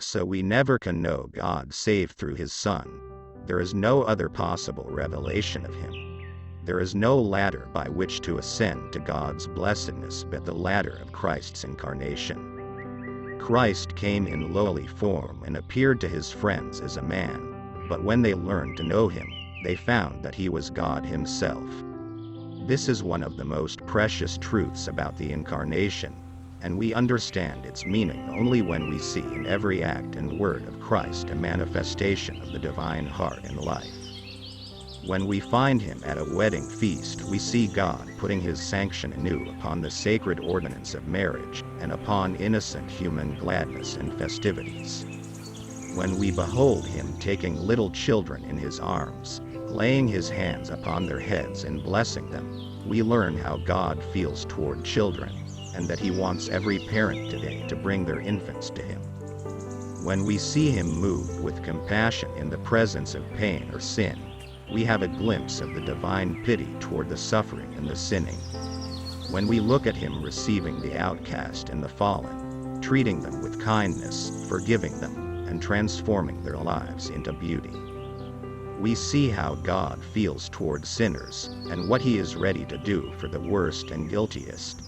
so we never can know God save through his Son. There is no other possible revelation of him. There is no ladder by which to ascend to God's blessedness but the ladder of Christ's incarnation. Christ came in lowly form and appeared to his friends as a man, but when they learned to know him, they found that he was God himself. This is one of the most precious truths about the incarnation, and we understand its meaning only when we see in every act and word of Christ a manifestation of the divine heart and life. When we find him at a wedding feast, we see God putting his sanction anew upon the sacred ordinance of marriage and upon innocent human gladness and festivities. When we behold him taking little children in his arms, laying his hands upon their heads and blessing them, we learn how God feels toward children, and that he wants every parent today to bring their infants to him. When we see him moved with compassion in the presence of pain or sin, we have a glimpse of the divine pity toward the suffering and the sinning. When we look at him receiving the outcast and the fallen, treating them with kindness, forgiving them, and transforming their lives into beauty, we see how God feels toward sinners and what he is ready to do for the worst and guiltiest.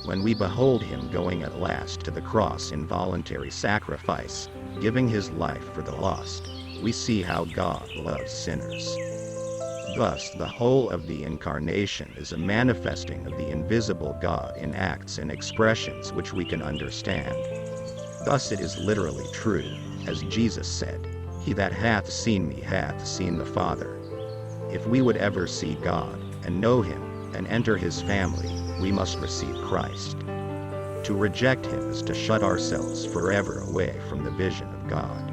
When we behold him going at last to the cross in voluntary sacrifice, giving his life for the lost, we see how God loves sinners. Thus, the whole of the incarnation is a manifesting of the invisible God in acts and expressions which we can understand. Thus it is literally true, as Jesus said, "He that hath seen me hath seen the Father." If we would ever see God, and know him, and enter his family, we must receive Christ. To reject him is to shut ourselves forever away from the vision of God.